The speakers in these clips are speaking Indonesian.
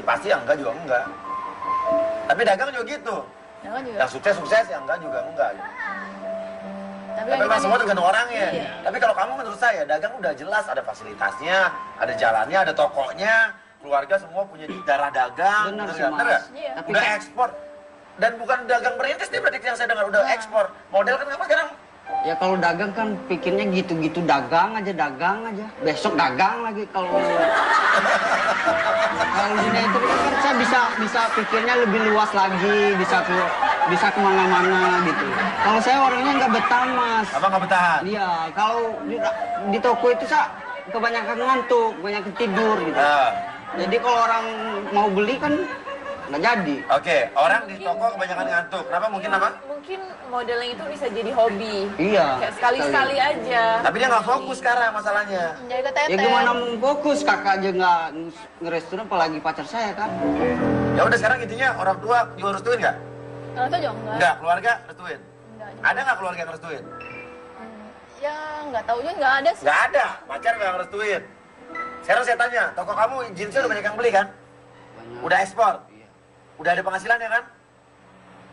pasti, yang enggak juga enggak. Tapi dagang juga gitu. Dagang juga. Yang sukses, yang enggak juga enggak. Tapi memang semua tergantung orangnya. Iya. Tapi kalau kamu menurut saya, dagang udah jelas ada fasilitasnya, ada jalannya, ada tokonya, keluarga semua punya darah dagang. Benar sih, bener Mas. nggak? Iya. Udah ekspor. Dan bukan dagang berintis nih berarti yang saya dengar, udah ekspor. Model kan kamu sekarang. Ya kalau dagang kan pikirnya gitu-gitu, dagang aja. Besok dagang lagi kalau dunia itu kan saya bisa pikirnya lebih luas lagi, bisa kemana-mana gitu. Kalau saya orangnya nggak betah, Mas. Apa nggak betahan? Iya, kalau di toko itu saya kebanyakan ngantuk, banyak tidur gitu. Jadi kalau orang mau beli kan nggak jadi. Oke, orang di toko kebanyakan ngantuk. Kenapa? Mungkin apa? Mungkin modeling itu bisa jadi hobi. Iya. Kayak sekali-sekali aja. Tapi dia nggak fokus sekarang masalahnya. Jadi keteter. Ya gimana mau fokus, kakak aja nggak ngerestoran, apalagi pacar saya kan. Ya udah sekarang intinya orang tua juga restuin nggak? Kalau itu juga enggak. Enggak, keluarga restuin. Enggak. Ada nggak keluarga yang restuin? Ya nggak tahu juga nggak ada sih. Nggak ada, pacar nggak restuin. Sekarang saya tanya, toko kamu jeansnya udah banyak yang beli kan? Banyak. Udah ekspor? Iya. Udah ada penghasilannya kan?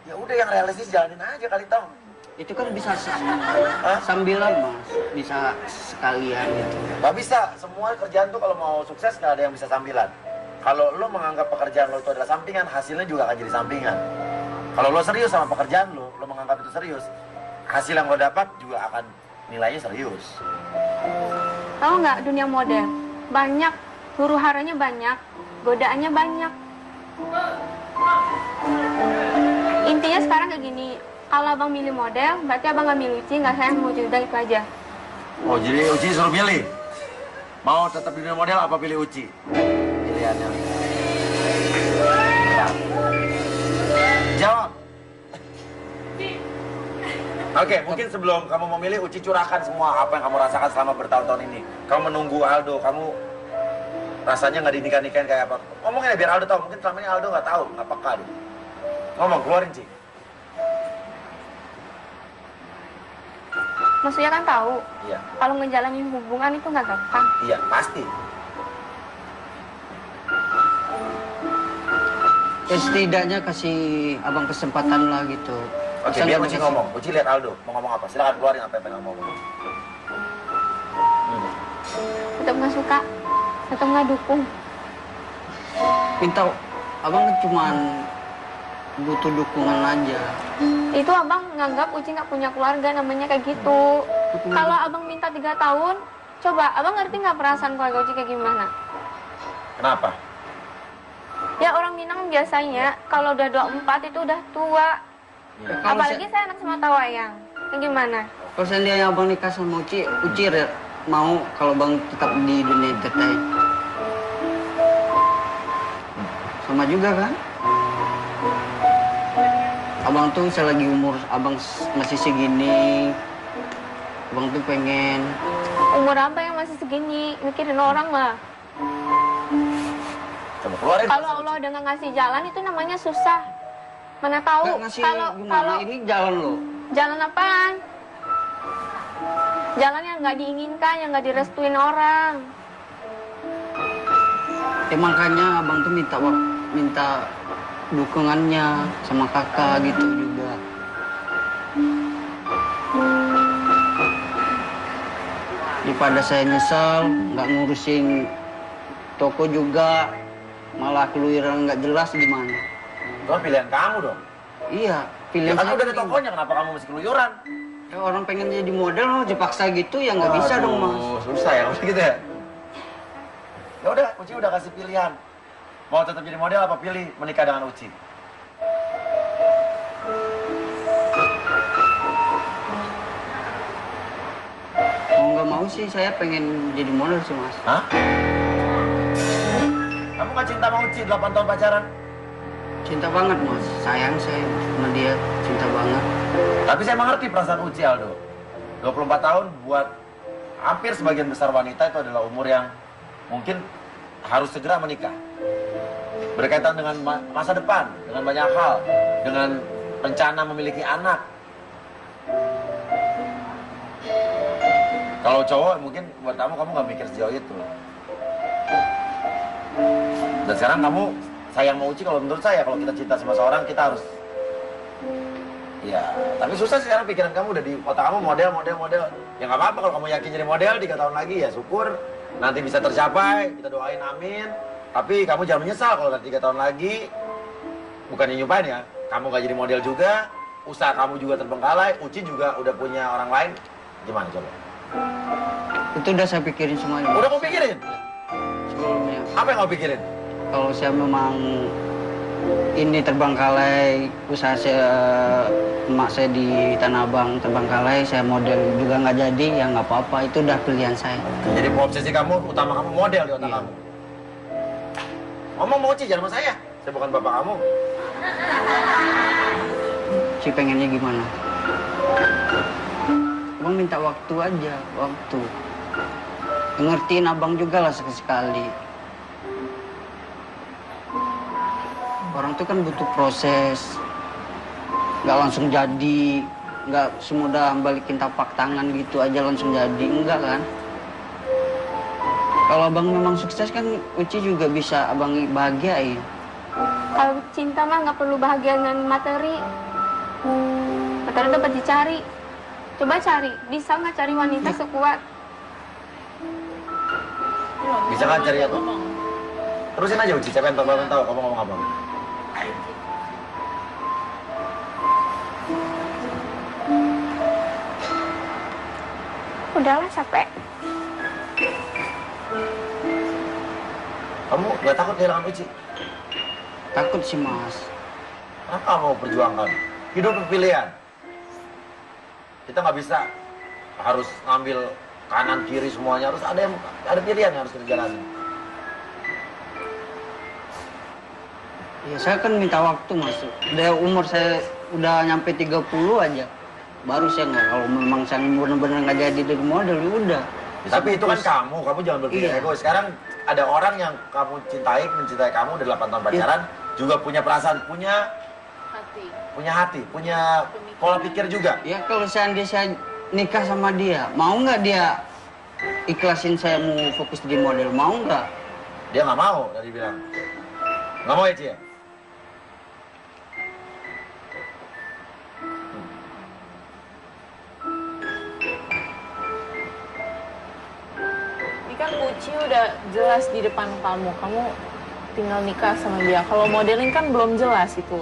Ya udah yang realistis jalanin aja kali tong. Itu kan bisa sambilan, Mas. Bisa sekalian gitu. Gak bisa, semua kerjaan tuh kalau mau sukses nggak ada yang bisa sambilan. Kalau lo menganggap pekerjaan lo itu adalah sampingan, hasilnya juga akan jadi sampingan. Kalau lo serius sama pekerjaan lo menganggap itu serius, hasil yang lo dapat juga akan nilainya serius. Tahu nggak dunia model? Banyak, huru haranya banyak, godaannya banyak. Intinya sekarang kayak gini, kalau abang milih model, berarti abang nggak milih Uci, nggak sayang mau udah itu aja. Oh jadi Uci suruh milih? Mau tetap di dunia model apa pilih Uci? Pilihannya. Jawab. Oke, mungkin sebelum kamu memilih, Uci curahkan semua apa yang kamu rasakan selama bertahun-tahun ini. Kamu menunggu Aldo, kamu rasanya nggak dinikah-nikahin kayak apa? Ngomongin ya biar Aldo tahu. Mungkin selama ini Aldo nggak tahu, nggak peka dia. Ngomong, keluarin Ci. Maksudnya kan tahu, Iya, kalau ngejalanin hubungan itu nggak gampang. iya pasti. Ya, setidaknya kasih abang kesempatan lah gitu. Oke, Masa biar nggak Uci kasih- ngomong. Uci lihat Aldo, mau ngomong apa? Silakan keluarin apa yang pengen ngomong. Tetap nggak suka, tetap nggak dukung. Minta abang kan cuman butuh dukungan aja. Itu abang nganggap Uci nggak punya keluarga, namanya kayak gitu. Kalau abang minta 3 tahun, coba abang ngerti nggak perasaan keluarga Uci kayak gimana? Kenapa? Ya orang Minang biasanya kalau udah 24 itu udah tua. Iya. Kalau Apalagi saya anak Sematawayang. Kayak gimana? Kalau seandainya abang nikah sama Uci mau kalau bang tetap di dunia entertain. Sama juga kan? Abang tuh selagi umur abang masih segini, abang tuh pengen. Umur apa yang masih segini? Mikirin orang lah. Coba keluarin. Kalau Allah udah nggak ngasih jalan itu namanya susah. Mana tahu Nggak ngasih kalau gimana, ini jalan lo. jalan apaan? Jalan yang nggak diinginkan, yang nggak direstuin orang. Makanya abang tuh minta dukungannya sama kakak gitu juga. Daripada saya nyesal nggak ngurusin toko juga, malah keluyuran nggak jelas gimana. Itu kan pilihan kamu dong. Iya, Ya pilihan kan saya udah ada ini. tokonya, kenapa kamu masih keluyuran? Ya, orang pengen jadi model mau dipaksa gitu ya nggak bisa dong, Mas. Susah ya, udah gitu ya. Ya udah, Uci udah kasih pilihan. Mau tetap jadi model apa pilih menikah dengan Uci? Mau nggak mau sih saya pengen jadi model sih, Mas. Hah? Kamu gak cinta sama Uci 8 tahun pacaran? Cinta banget, Mas. Sayang saya sama dia, cinta banget. Tapi saya mengerti perasaan Uci, Aldo. 24 tahun buat hampir sebagian besar wanita itu adalah umur yang mungkin harus segera menikah. Berkaitan dengan masa depan, dengan banyak hal, dengan rencana memiliki anak. Kalau cowok mungkin buat kamu nggak mikir sejauh itu. Dan sekarang kamu sayang sama Uci. Kalau menurut saya, kalau kita cinta sama seorang, kita harus ya, tapi susah sih sekarang pikiran kamu udah di otak kamu model. Ya nggak apa-apa kalau kamu yakin jadi model 3 tahun lagi ya syukur. Nanti bisa tercapai, kita doain amin. Tapi kamu jangan menyesal kalau nanti 3 tahun lagi, bukannya nyumpain ya, kamu gak jadi model juga, usaha kamu juga terbengkalai, Uci juga udah punya orang lain. Gimana coba? Itu udah saya pikirin semuanya. Udah kamu pikirin? Sebelumnya. Apa yang kamu pikirin? Kalau saya memang ini terbengkalai, usaha saya, emak saya di Tanah Abang terbengkalai, saya model juga nggak jadi, ya nggak apa-apa, itu udah pilihan saya. Jadi obsesi kamu, utama kamu model di otak kamu. Ngomong mau Uci, jangan sama saya bukan bapak kamu. Si pengennya gimana? Abang minta waktu aja, waktu. Ngertiin abang juga lah sekali-sekali. Orang tuh kan butuh proses. Nggak langsung jadi, nggak semudah balikin tapak tangan gitu aja langsung jadi, enggak kan? Kalau abang memang sukses kan Uci juga bisa abang bahagiain. Kalau cinta mah nggak perlu bahagia dengan materi. Materi dapat dicari. Coba cari, bisa nggak cari wanita sekuat? Bisa nggak cari apa? Terusin aja Uci, saya pengen tahu kamu ngomong apa. Udahlah capek. Kamu nggak takut kehilangan Uci? Takut sih mas. Apa mau perjuangkan? Hidup pilihan. Kita nggak bisa harus ngambil kanan kiri semuanya, harus ada pilihan yang harus kita jalani. Ya saya kan minta waktu mas. Udah umur saya udah nyampe 30 aja. Baru saya nggak, kalau memang saya benar-benar nggak jadi dari model, ya udah. Ya, tapi itu kan kamu jangan berpikir egois. Sekarang ada orang yang kamu mencintai kamu udah 8 tahun pacaran, juga punya perasaan, punya hati, punya pola pikir juga. Ya kalau seandainya saya nikah sama dia, mau nggak dia ikhlasin saya mau fokus di model, mau nggak? Dia nggak mau, tadi bilang. Nggak mau ya, Ci? Ini kan Uci udah jelas di depan kamu tinggal nikah sama dia. Kalau modeling kan belum jelas itu.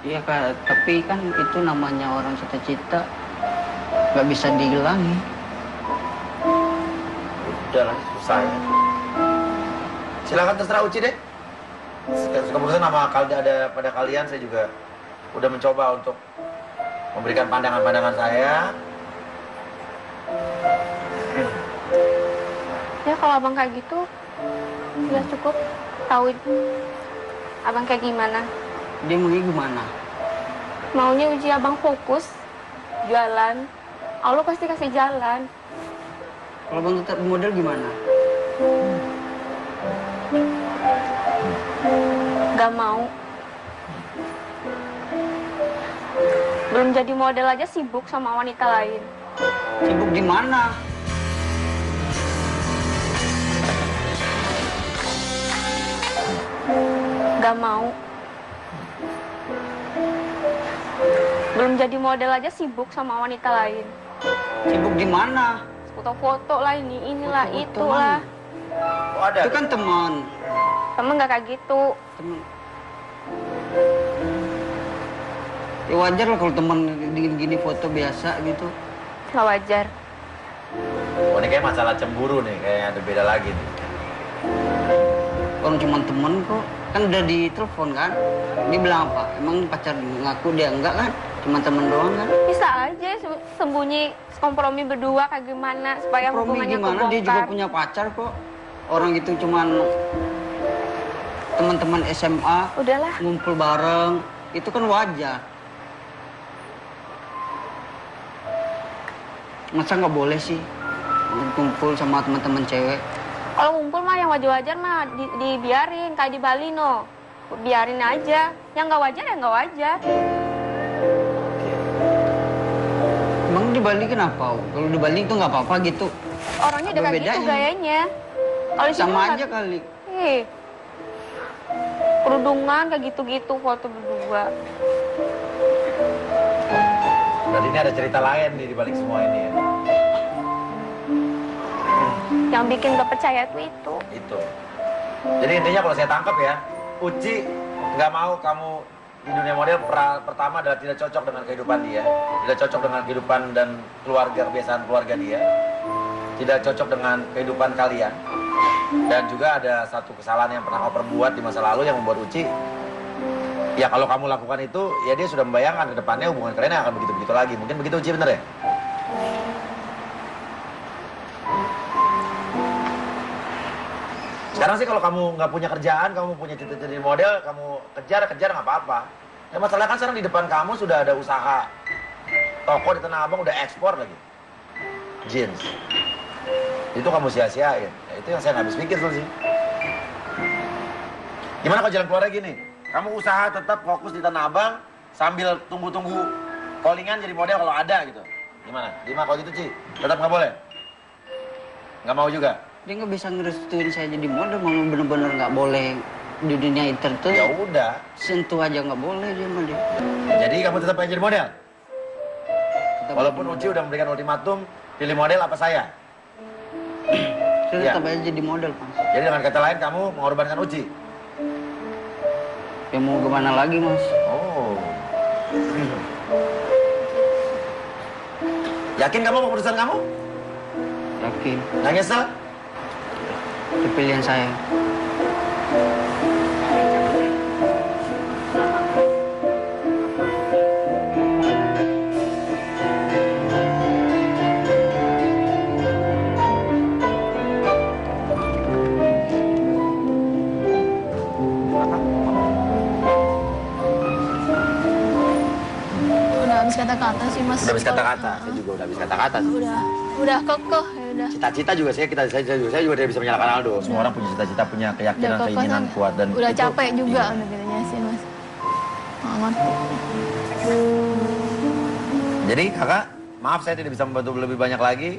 Iya kak, tapi kan itu namanya orang cita-cita, nggak bisa dihilangin. Udah lah, susah ya. Silakan terserah Uci deh. Keputusan ada pada kalian, saya juga udah mencoba untuk memberikan pandangan-pandangan saya. Ya kalau abang kayak gitu, udah cukup tahu abang kayak gimana. Dia maunya gimana? Maunya Uci abang fokus, jualan. Allah pasti kasih jalan. Kalau abang tetap model gimana? Gak mau. Belum jadi model aja sibuk sama wanita lain. Sibuk di mana? Gak mau. Belum jadi model aja sibuk sama wanita lain. Sibuk di mana? Foto-foto lah inilah Foto-foto itulah. mana? Oh, ada. Itu kan teman. Temen gak kayak gitu. Teman. Ya wajar lah kalau teman gini foto biasa gitu. Gak wajar. Oh, ini kayak masalah cemburu nih, kayaknya ada beda lagi nih. Orang cuma temen kok. Kan udah ditelepon kan. Dia bilang apa? Emang pacar ngaku dia enggak kan? Cuma temen doang kan? Bisa aja sembunyi kompromi berdua kayak gimana supaya Kompromi hubungannya gimana? kebongkar. Dia juga punya pacar kok. Orang itu cuman teman-teman SMA Udahlah. ngumpul bareng. Itu kan wajar. Masa nggak boleh sih kumpul sama teman-teman cewek? Kalau ngumpul mah yang wajar-wajar mah dibiarin kayak di Bali no. Biarin aja. Yang nggak wajar ya nggak wajar. Emang di Bali kenapa? Kalau di Bali itu nggak apa-apa gitu. Orangnya udah Apa kayak gitu bedanya? gayanya. Kalau di sini Sama nggak- aja kali. Ih, kerudungan kayak gitu-gitu foto berdua. Berarti ini ada cerita lain nih di balik semua ini ya. Yang bikin gak percaya tuh itu. Itu. Jadi intinya kalau saya tangkap ya, Uci nggak mau kamu di dunia model pertama adalah tidak cocok dengan kehidupan dia, tidak cocok dengan kehidupan dan kebiasaan keluarga dia, tidak cocok dengan kehidupan kalian, dan juga ada satu kesalahan yang pernah kamu perbuat di masa lalu yang membuat Uci, ya kalau kamu lakukan itu, ya dia sudah membayangkan ke depannya hubungan kalian akan begitu-begitu lagi. Mungkin begitu Uci, bener ya? Sekarang sih kalau kamu nggak punya kerjaan, kamu punya cita-cita jadi model, kamu kejar nggak apa-apa. Ya masalahnya kan sekarang di depan kamu sudah ada usaha toko di Tanah Abang, udah ekspor lagi jeans. Itu kamu sia-siain. Ya, itu yang saya nggak habis pikir tuh sih. Gimana kalau jalan keluarnya gini? Kamu usaha tetap fokus di Tanah Abang sambil tunggu-tunggu callingan jadi model kalau ada gitu. Gimana? Gimana kalau gitu Ci? Tetap nggak boleh? Nggak mau juga? Dia nggak bisa ngerestuin saya jadi model, mau bener-bener nggak boleh di dunia internet. Ya udah. Sentuh aja nggak boleh dia mah dia. Jadi kamu tetap pengen jadi model? Tetap Walaupun Uci udah memberikan ultimatum, pilih model apa saya? saya tetap aja jadi model, Mas. Jadi dengan kata lain kamu mengorbankan Uci? Ya mau gimana lagi, Mas? Oh. Yakin kamu mau keputusan kamu? Yakin. Nggak nyesel? Itu pilihan saya. Udah habis kata-kata sih Mas. Udah habis kata-kata, saya juga udah habis kata-kata. Udah kekeh ya udah. Cita-cita juga saya juga tidak bisa menyalahkan Aldo. Semua orang punya cita-cita, punya keyakinan, Udah kekeh keinginan kan. kuat dan Udah itu- capek juga iya. udah gitunya sih Mas. Nggak ngerti. Jadi kakak, maaf saya tidak bisa membantu lebih banyak lagi.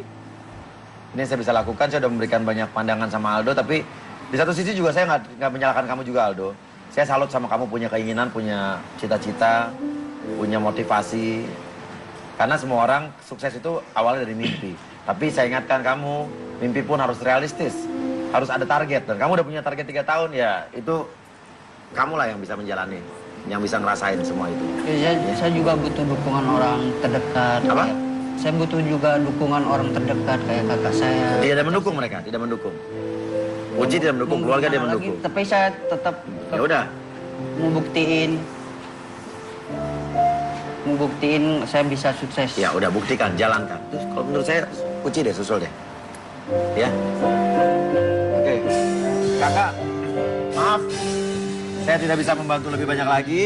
Ini yang saya bisa lakukan, saya sudah memberikan banyak pandangan sama Aldo, tapi di satu sisi juga saya nggak menyalahkan kamu juga Aldo. Saya salut sama kamu punya keinginan, punya cita-cita, punya motivasi. Karena semua orang sukses itu awalnya dari mimpi. Tapi saya ingatkan kamu, mimpi pun harus realistis, harus ada target. Dan kamu udah punya target 3 tahun, ya itu kamulah yang bisa menjalani, yang bisa ngerasain semua itu. Ya, saya juga butuh dukungan orang terdekat. Apa? Saya butuh juga dukungan orang terdekat kayak kakak saya. Tidak mendukung mereka, tidak mendukung. Uci tidak mendukung, Mau keluarga dia gimana lagi, mendukung. tapi saya tetap Ya udah, mau buktiin saya bisa sukses. ya udah buktikan, jalankan. Terus kalau menurut saya, Uci deh, susul deh. Ya. Oke. Kakak, maaf. Saya tidak bisa membantu lebih banyak lagi.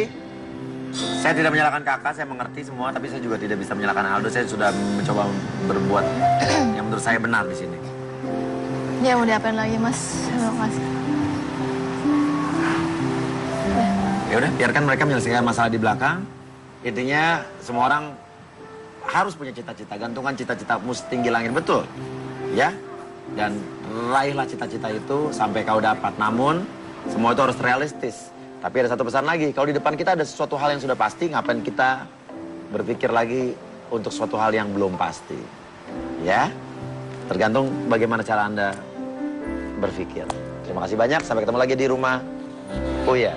Saya tidak menyalahkan kakak, saya mengerti semua, tapi saya juga tidak bisa menyalahkan Aldo. Saya sudah mencoba berbuat yang menurut saya benar di sini. Ya mau diapain lagi Mas? Terima kasih. Ya udah, biarkan mereka menyelesaikan masalah di belakang. Intinya semua orang harus punya cita-cita, gantungan cita-citamu setinggi langit, betul. Ya. Dan raihlah cita-cita itu sampai kau dapat. Namun semua itu harus realistis. Tapi ada satu pesan lagi, kalau di depan kita ada sesuatu hal yang sudah pasti, ngapain kita berpikir lagi untuk suatu hal yang belum pasti. Ya. Tergantung bagaimana cara Anda berpikir. Terima kasih banyak, sampai ketemu lagi di rumah. Oh ya.